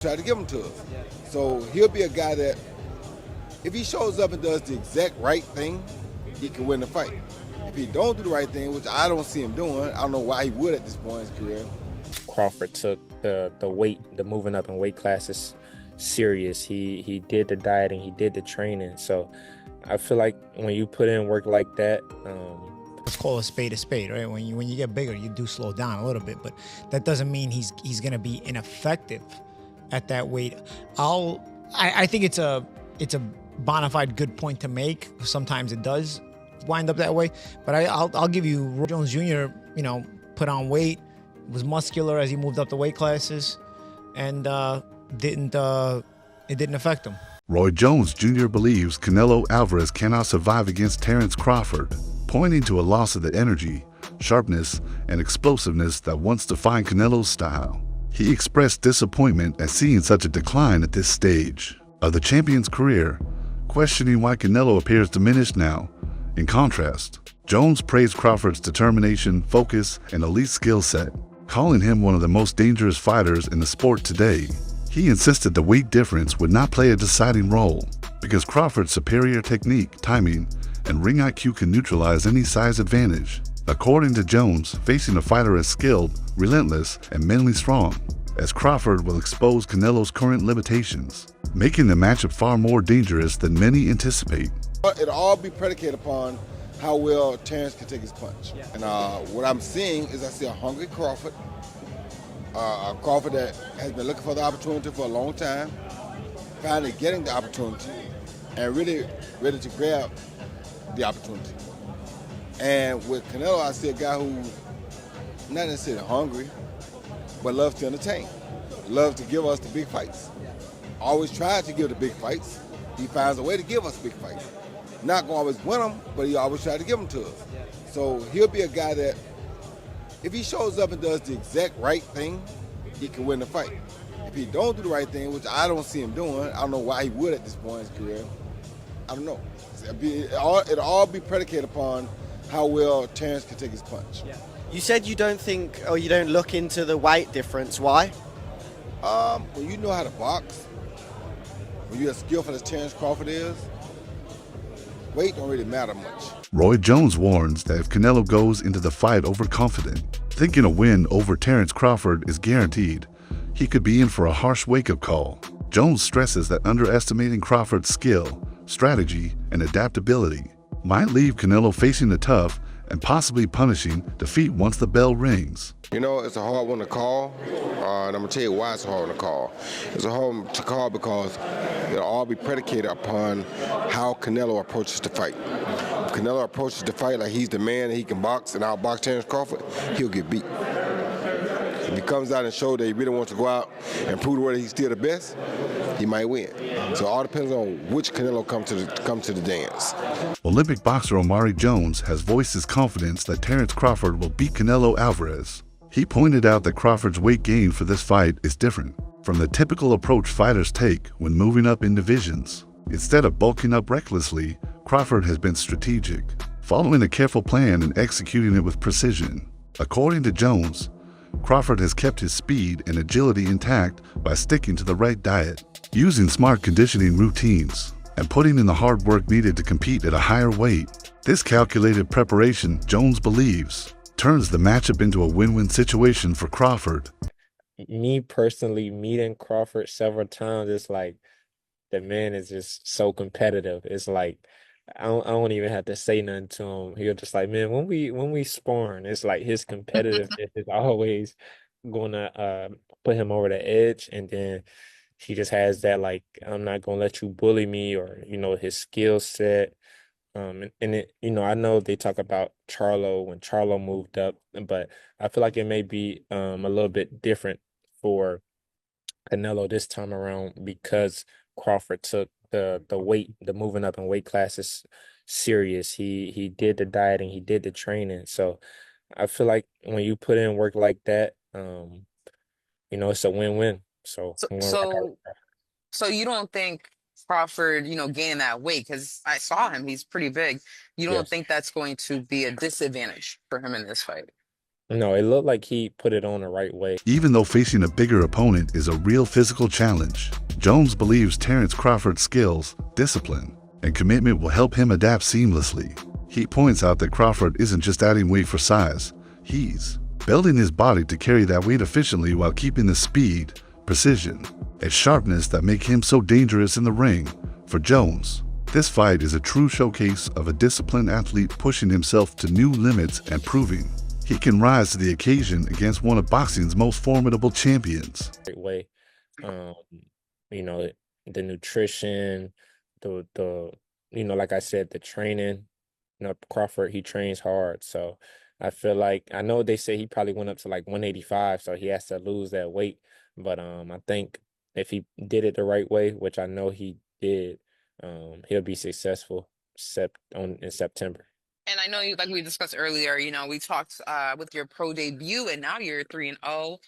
Try to give him to us. So he'll be a guy that, if he shows up and does the exact right thing, he can win the fight. If he don't do the right thing, which I don't see him doing, I don't know why he would at this point in his career. Crawford took the moving up in weight classes serious. He did the dieting, he did the training. So I feel like when you put in work like that, let's call a spade, right? When you get bigger, you do slow down a little bit, but that doesn't mean he's gonna be ineffective at that weight. I think it's a bona fide good point to make. Sometimes it does wind up that way, but I'll give you Roy Jones Jr. Put on weight, was muscular as he moved up the weight classes, and it didn't affect him. Roy Jones Jr. believes Canelo Alvarez cannot survive against Terence Crawford, pointing to a loss of the energy, sharpness, and explosiveness that once defined Canelo's style. He expressed disappointment at seeing such a decline at this stage of the champion's career, questioning why Canelo appears diminished now. In contrast, Jones praised Crawford's determination, focus, and elite skill set, calling him one of the most dangerous fighters in the sport today. He insisted the weight difference would not play a deciding role because Crawford's superior technique, timing, and ring IQ can neutralize any size advantage. According to Jones, facing a fighter as skilled, relentless, and mentally strong as Crawford will expose Canelo's current limitations, making the matchup far more dangerous than many anticipate. It'll all be predicated upon how well Terence can take his punch. And what I'm seeing is I see a hungry Crawford, a Crawford that has been looking for the opportunity for a long time, finally getting the opportunity, and really ready to grab the opportunity. And with Canelo, I see a guy who not necessarily hungry, but loves to entertain, loves to give us the big fights. Always tries to give the big fights. He finds a way to give us big fights. Not gonna always win them, but he always tries to give them to us. So he'll be a guy that, if he shows up and does the exact right thing, he can win the fight. If he don't do the right thing, which I don't see him doing, I don't know why he would at this point in his career. I don't know. It'll all be predicated upon how well Terence can take his punch. Yeah. You said you don't think, or you don't look into the weight difference. Why? When you know how to box, when you're as skillful as Terence Crawford is, weight don't really matter much. Roy Jones warns that if Canelo goes into the fight overconfident, thinking a win over Terence Crawford is guaranteed, he could be in for a harsh wake-up call. Jones stresses that underestimating Crawford's skill, strategy, and adaptability might leave Canelo facing a tough and possibly punishing defeat once the bell rings. You know, it's a hard one to call, and I'm going to tell you why it's a hard one to call. It's a hard one to call because it'll all be predicated upon how Canelo approaches the fight. If Canelo approaches the fight like he's the man and he can box and outbox Terence Crawford, he'll get beat. If he comes out and shows that he really wants to go out and prove whether he's still the best, he might win. So it all depends on which Canelo come to the dance. Olympic boxer Omari Jones has voiced his confidence that Terence Crawford will beat Canelo Alvarez. He pointed out that Crawford's weight gain for this fight is different from the typical approach fighters take when moving up in divisions. Instead of bulking up recklessly, Crawford has been strategic, following a careful plan and executing it with precision. According to Jones, Crawford has kept his speed and agility intact by sticking to the right diet, using smart conditioning routines, and putting in the hard work needed to compete at a higher weight. This calculated preparation, Jones believes, turns the matchup into a win-win situation for Crawford. Me personally, meeting Crawford several times, it's like the man is just so competitive. It's like I don't even have to say nothing to him. He'll just like, man, when we sparring, it's like his competitiveness is always gonna put him over the edge, and then he just has that like, I'm not gonna let you bully me, or his skill set. And it, I know they talk about Charlo when Charlo moved up, but I feel like it may be a little bit different for Canelo this time around because Crawford took the moving up in weight classes serious. He did the dieting, he did the training. So I feel like when you put in work like that, it's a win-win. So So, I'm gonna rock out with so, that. so you don't think Crawford, gaining that weight? Because I saw him; he's pretty big. You don't Yes. think that's going to be a disadvantage for him in this fight? No, it looked like he put it on the right way. Even though facing a bigger opponent is a real physical challenge, Jones believes Terence Crawford's skills, discipline, and commitment will help him adapt seamlessly. He points out that Crawford isn't just adding weight for size, he's building his body to carry that weight efficiently while keeping the speed, precision, and sharpness that make him so dangerous in the ring. For Jones, this fight is a true showcase of a disciplined athlete pushing himself to new limits and proving he can rise to the occasion against one of boxing's most formidable champions. Right way. Um, you know, the nutrition, the like I said, the training. Crawford, he trains hard. So I feel like I know they say he probably went up to like 185, so he has to lose that weight. But I think if he did it the right way, which I know he did, he'll be successful in September. And I know you, like we discussed earlier, we talked with your pro debut, and now you're 3-0.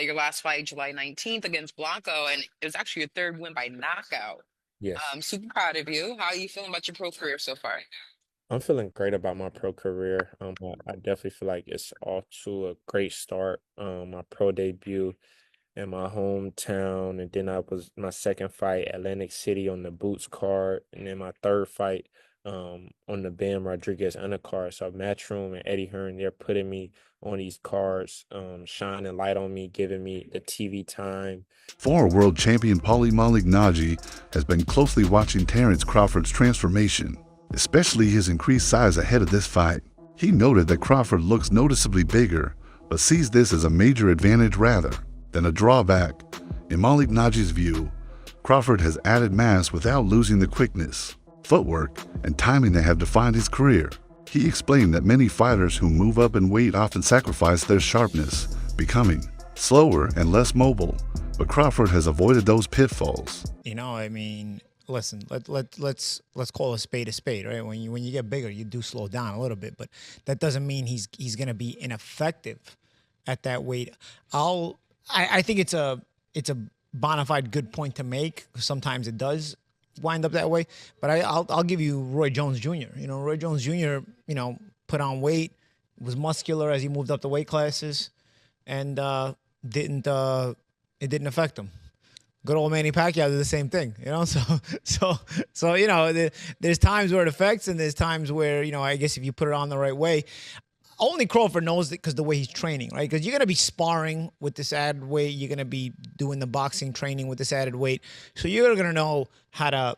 Your last fight, July 19th against Blanco, and it was actually your third win by knockout. Yes. Super proud of you. How are you feeling about your pro career so far? I'm feeling great about my pro career. I definitely feel like it's off to a great start. My pro debut in my hometown, and then I was my second fight, Atlantic City on the Boots card, and then my third fight on the Bam Rodriguez undercard. So Matchroom and Eddie Hearn, they're putting me on these cards, shining light on me, giving me the TV time. Former world champion Paulie Malignaggi has been closely watching Terence Crawford's transformation, especially his increased size ahead of this fight. He noted that Crawford looks noticeably bigger, but sees this as a major advantage rather than a drawback. In Malignaggi's view, Crawford has added mass without losing the quickness, footwork, and timing that have defined his career. He explained that many fighters who move up in weight often sacrifice their sharpness, becoming slower and less mobile, but Crawford has avoided those pitfalls. Listen, let's call a spade, right? When you get bigger, you do slow down a little bit, but that doesn't mean he's going to be ineffective at that weight. I think it's a bona fide good point to make. Sometimes it does wind up that way, but I'll give you Roy Jones Jr. Roy Jones Jr. Put on weight, was muscular as he moved up the weight classes, and it didn't affect him. Good old Manny Pacquiao did the same thing, So there's times where it affects, and there's times where I guess if you put it on the right way. Only Crawford knows that because the way he's training, right? Because you're going to be sparring with this added weight. You're going to be doing the boxing training with this added weight. So you're going to know how to,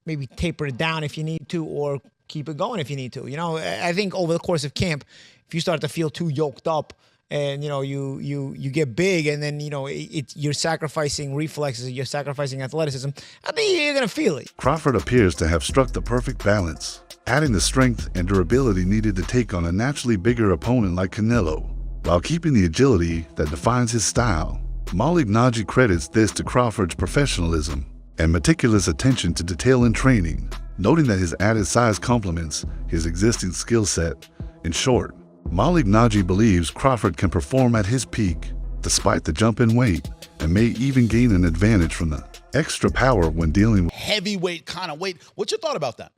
maybe taper it down if you need to, or keep it going if you need to. I think over the course of camp, if you start to feel too yoked up and, you get big and then, you're sacrificing reflexes, you're sacrificing athleticism, I think you're going to feel it. Crawford appears to have struck the perfect balance, adding the strength and durability needed to take on a naturally bigger opponent like Canelo, while keeping the agility that defines his style. Malignaggi credits this to Crawford's professionalism and meticulous attention to detail in training, noting that his added size complements his existing skill set. In short, Malignaggi believes Crawford can perform at his peak, despite the jump in weight, and may even gain an advantage from the extra power when dealing with heavyweight kind of weight. What's your thought about that?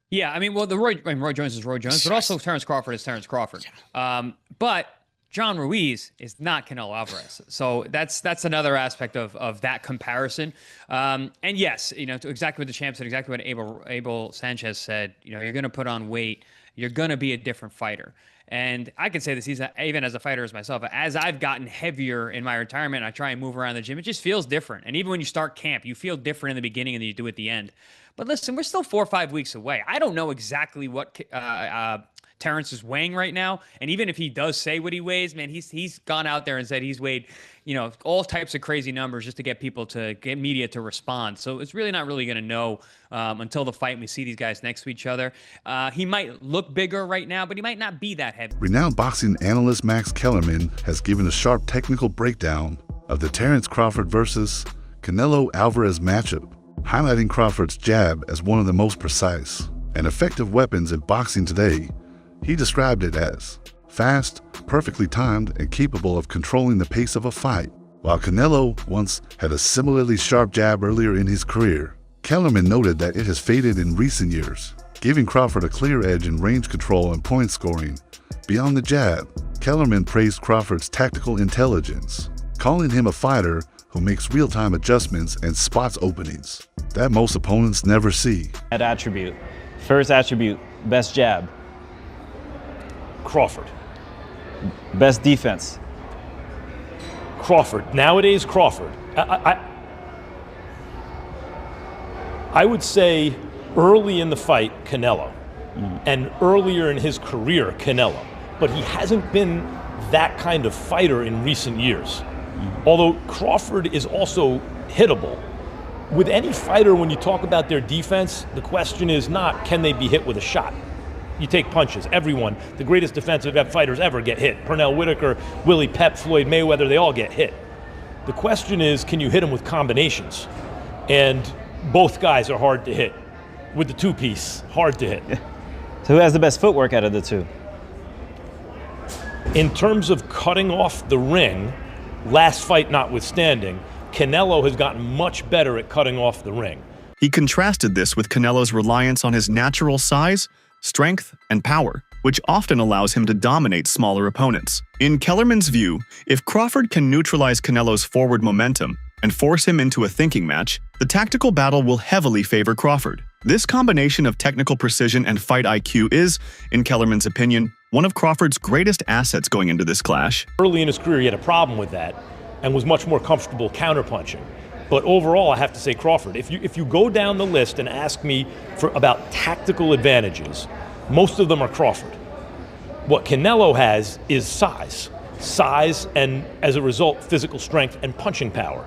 Yeah, Roy Jones is Roy Jones, but also Terence Crawford is Terence Crawford. But John Ruiz is not Canelo Alvarez. So that's another aspect of that comparison. And yes, to exactly what the champ said, exactly what Abel Sanchez said, you're going to put on weight, you're going to be a different fighter. And I can say this even as a fighter as myself, as I've gotten heavier in my retirement, I try and move around the gym, it just feels different. And even when you start camp, you feel different in the beginning than you do at the end. But listen, we're still 4 or 5 weeks away. I don't know exactly what Terence is weighing right now. And even if he does say what he weighs, man, he's gone out there and said he's weighed, all types of crazy numbers just to get media to respond. So it's really not really going to know until the fight and we see these guys next to each other. He might look bigger right now, but he might not be that heavy. Renowned boxing analyst Max Kellerman has given a sharp technical breakdown of the Terence Crawford versus Canelo Alvarez matchup, highlighting Crawford's jab as one of the most precise and effective weapons in boxing today. He described it as fast, perfectly timed, and capable of controlling the pace of a fight. While Canelo once had a similarly sharp jab earlier in his career, Kellerman noted that it has faded in recent years, giving Crawford a clear edge in range control and point scoring. Beyond the jab, Kellerman praised Crawford's tactical intelligence, calling him a fighter who makes real-time adjustments and spots openings that most opponents never see. That attribute. First attribute, best jab. Crawford. Best defense. Crawford. Nowadays, Crawford. I would say early in the fight, Canelo. And earlier in his career, Canelo. But he hasn't been that kind of fighter in recent years. Although Crawford is also hittable. With any fighter, when you talk about their defense, the question is not, can they be hit with a shot? You take punches. Everyone, the greatest defensive fighters ever get hit. Pernell Whitaker, Willie Pep, Floyd Mayweather, they all get hit. The question is, can you hit them with combinations? And both guys are hard to hit. With the two-piece, hard to hit. So who has the best footwork out of the two? In terms of cutting off the ring, last fight notwithstanding, Canelo has gotten much better at cutting off the ring. He contrasted this with Canelo's reliance on his natural size, strength, and power, which often allows him to dominate smaller opponents. In Kellerman's view, if Crawford can neutralize Canelo's forward momentum and force him into a thinking match, the tactical battle will heavily favor Crawford. This combination of technical precision and fight IQ is, in Kellerman's opinion, one of Crawford's greatest assets going into this clash. Early in his career, he had a problem with that and was much more comfortable counterpunching. But overall, I have to say Crawford. If you go down the list and ask me about tactical advantages, most of them are Crawford. What Canelo has is size, and as a result, physical strength and punching power.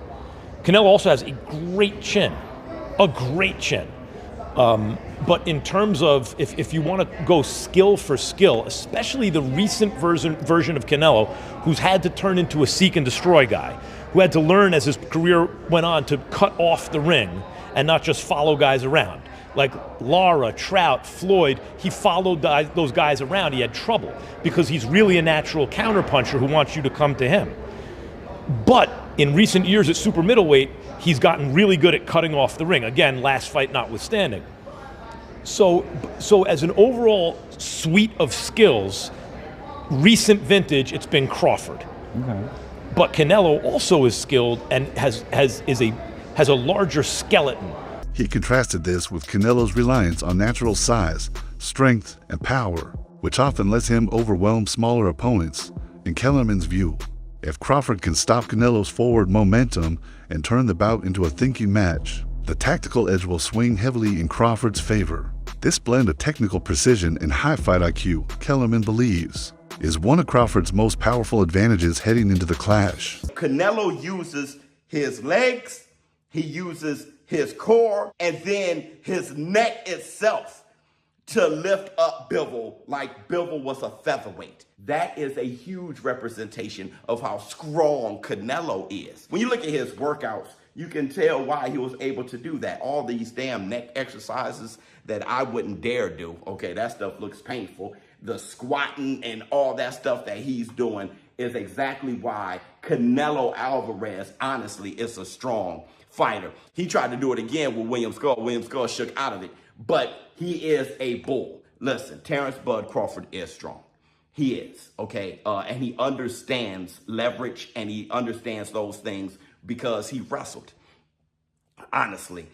Canelo also has a great chin. But in terms of, if you want to go skill for skill, especially the recent version of Canelo, who's had to turn into a seek and destroy guy, who had to learn as his career went on to cut off the ring and not just follow guys around. Like Lara, Trout, Floyd, he followed those guys around. He had trouble because he's really a natural counterpuncher who wants you to come to him. But in recent years at super middleweight, he's gotten really good at cutting off the ring. Again, last fight notwithstanding. So as an overall suite of skills, recent vintage, it's been Crawford. Okay. But Canelo also is skilled and has a larger skeleton. He contrasted this with Canelo's reliance on natural size, strength, and power, which often lets him overwhelm smaller opponents. In Kellerman's view, if Crawford can stop Canelo's forward momentum and turn the bout into a thinking match, the tactical edge will swing heavily in Crawford's favor. This blend of technical precision and high fight IQ, Kellerman believes, is one of Crawford's most powerful advantages heading into the clash. Canelo uses his legs, he uses his core, and then his neck itself to lift up Bivol like Bivol was a featherweight. That is a huge representation of how strong Canelo is. When you look at his workouts, you can tell why he was able to do that. All these damn neck exercises that I wouldn't dare do. Okay, that stuff looks painful. The squatting and all that stuff that he's doing is exactly why Canelo Alvarez, honestly, is a strong fighter. He tried to do it again with William Skull. William Skull shook out of it, but he is a bull. Listen, Terence Bud Crawford is strong. He is, okay? And he understands leverage and he understands those things because he wrestled. Honestly,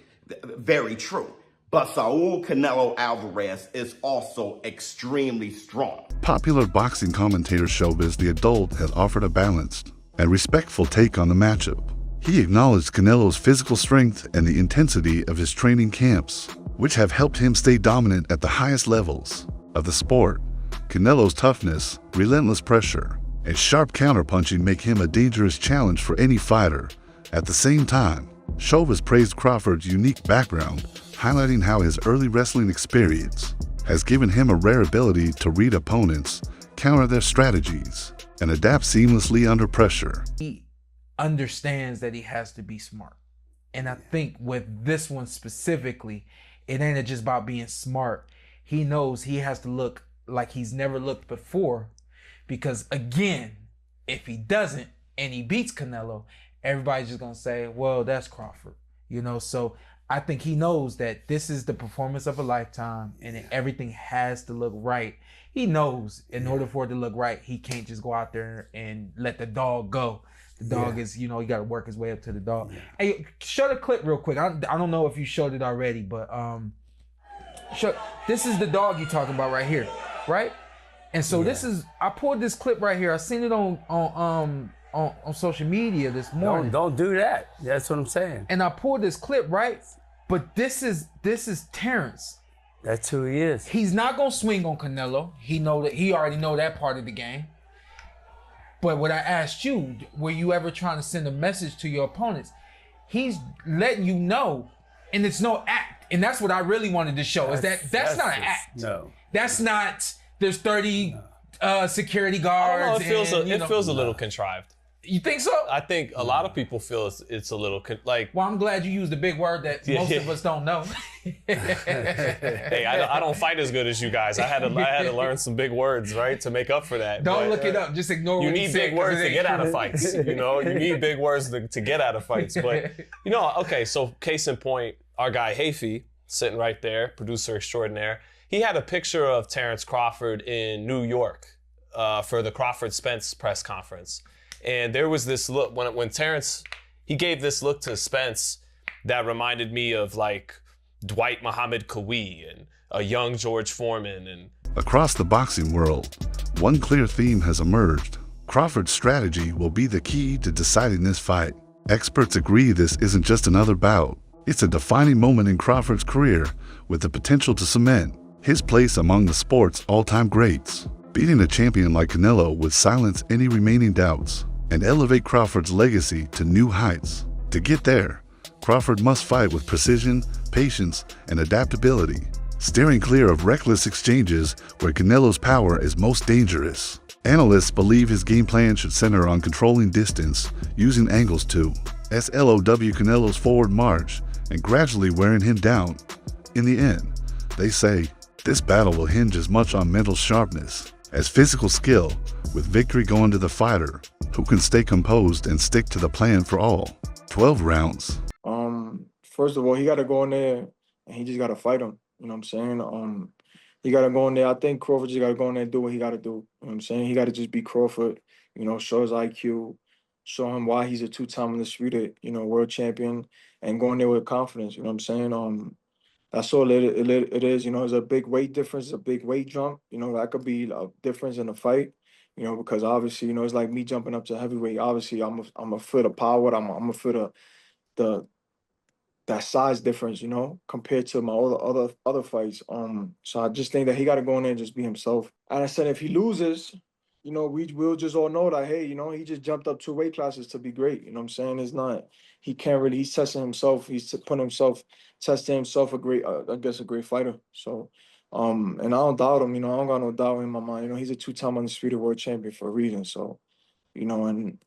very true. But Saul Canelo Alvarez is also extremely strong. Popular boxing commentator Showbiz the Adult had offered a balanced and respectful take on the matchup. He acknowledged Canelo's physical strength and the intensity of his training camps, which have helped him stay dominant at the highest levels of the sport. Canelo's toughness, relentless pressure, and sharp counterpunching make him a dangerous challenge for any fighter. At the same time, Showbiz praised Crawford's unique background, highlighting how his early wrestling experience has given him a rare ability to read opponents, counter their strategies, and adapt seamlessly under pressure. He understands that he has to be smart. And I think with this one specifically, it ain't just about being smart. He knows he has to look like he's never looked before, because again, if he doesn't and he beats Canelo, everybody's just gonna say, well, that's Crawford, you know. So I think he knows that this is the performance of a lifetime, and everything has to look right. He knows in order for it to look right, he can't just go out there and let the dog go. The dog is, you know, he got to work his way up to the dog. Hey, show the clip real quick. I don't know if you showed it already, but this is the dog you're talking about right here, right? And so this is, I pulled this clip right here. I seen it on social media this morning. Don't do that. That's what I'm saying. And I pulled this clip, right? But this is Terence. That's who he is. He's not gonna swing on Canelo. He already know that part of the game. But what I asked you, were you ever trying to send a message to your opponents? He's letting you know, and it's no act. And that's what I really wanted to show, is that's not an act. No. That's not, there's 30 security guards. I don't know, it feels a little contrived. You think so? I think a lot of people feel it's a little like. Well, I'm glad you used a big word that most of us don't know. Hey, I don't fight as good as you guys. I had to learn some big words, right, to make up for that. Don't look it up. Just ignore what you need big words to get out of fights. You know, you need big words to get out of fights. But you know, okay. So case in point, our guy Hafey, sitting right there, producer extraordinaire. He had a picture of Terence Crawford in New York for the Crawford-Spence press conference. And there was this look, when Terence, he gave this look to Spence that reminded me of like Dwight Muhammad Qawi and a young George Foreman. And across the boxing world, one clear theme has emerged. Crawford's strategy will be the key to deciding this fight. Experts agree this isn't just another bout. It's a defining moment in Crawford's career with the potential to cement his place among the sport's all-time greats. Beating a champion like Canelo would silence any remaining doubts and elevate Crawford's legacy to new heights. To get there, Crawford must fight with precision, patience, and adaptability, steering clear of reckless exchanges where Canelo's power is most dangerous. Analysts believe his game plan should center on controlling distance, using angles to slow Canelo's forward march and gradually wearing him down. In the end, they say, this battle will hinge as much on mental sharpness as physical skill, with victory going to the fighter who can stay composed and stick to the plan for all 12 rounds. First of all, he got to go in there and he just got to fight him. You know what I'm saying? He got to go in there. I think Crawford just got to go in there and do what he got to do. You know what I'm saying? He got to just be Crawford, you know, show his IQ, show him why he's a two-time undisputed, you know, world champion, and go in there with confidence. You know what I'm saying? That's all it is. You know, there's a big weight difference, a big weight jump. You know, that could be a difference in the fight. You know, because obviously, you know, it's like me jumping up to heavyweight. Obviously, I'm a foot of power. I'm a foot of that size difference. You know, compared to my other fights. So I just think that he got to go in there and just be himself. And I said, if he loses, you know, we'll just all know that, hey, you know, he just jumped up 2 weight classes to be great. You know what I'm saying? It's not. He can't really. He's testing himself. He's testing himself a great fighter. So. And I don't doubt him, you know, I don't got no doubt in my mind. You know, he's a 2-time undisputed world champion for a reason. So, you know, and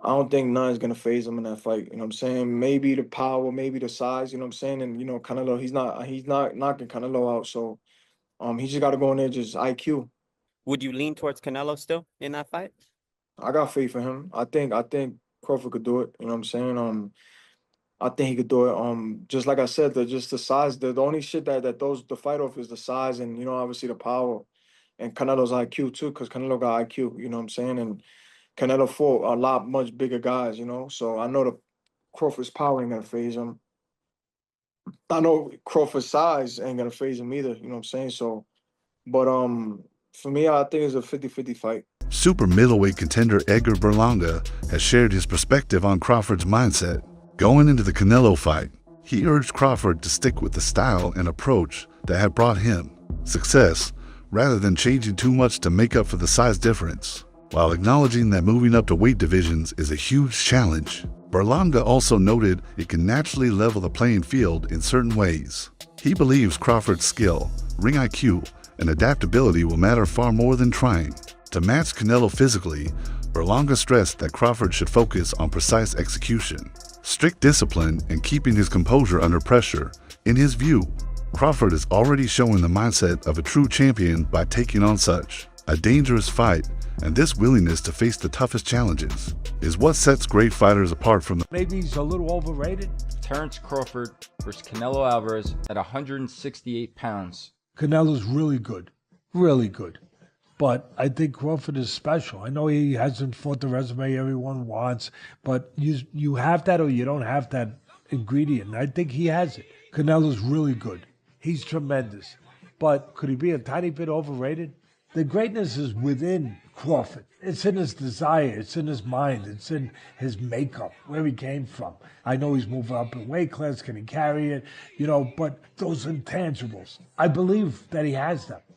I don't think none's gonna phase him in that fight. You know what I'm saying? Maybe the power, maybe the size, you know what I'm saying? And, you know, Canelo, he's not knocking Canelo out. So he just gotta go in there, just IQ. Would you lean towards Canelo still in that fight? I got faith in him. I think Crawford could do it. You know what I'm saying? I think he could do it. Just like I said, just the size. The only shit that throws the fight off is the size and, you know, obviously the power. And Canelo's IQ too, because Canelo got IQ, you know what I'm saying? And Canelo fought a lot much bigger guys, you know? So I know the Crawford's power ain't gonna phase him. I know Crawford's size ain't gonna phase him either, you know what I'm saying? So, but for me, I think it's a 50-50 fight. Super middleweight contender Edgar Berlanga has shared his perspective on Crawford's mindset. Going into the Canelo fight, he urged Crawford to stick with the style and approach that had brought him success rather than changing too much to make up for the size difference. While acknowledging that moving up to weight divisions is a huge challenge, Berlanga also noted it can naturally level the playing field in certain ways. He believes Crawford's skill, ring IQ, and adaptability will matter far more than trying. To match Canelo physically, Berlanga stressed that Crawford should focus on precise execution, strict discipline, and keeping his composure under pressure. In his view, Crawford is already showing the mindset of a true champion by taking on such a dangerous fight, and this willingness to face the toughest challenges is what sets great fighters apart from the. Maybe he's a little overrated. Terence Crawford versus Canelo Alvarez at 168 pounds. Canelo's really good. Really good. But I think Crawford is special. I know he hasn't fought the resume everyone wants, but you have that or you don't have that ingredient. I think he has it. Canelo's really good. He's tremendous. But could he be a tiny bit overrated? The greatness is within Crawford. It's in his desire. It's in his mind. It's in his makeup, where he came from. I know he's moving up in weight class. Can he carry it? But those intangibles, I believe that he has them.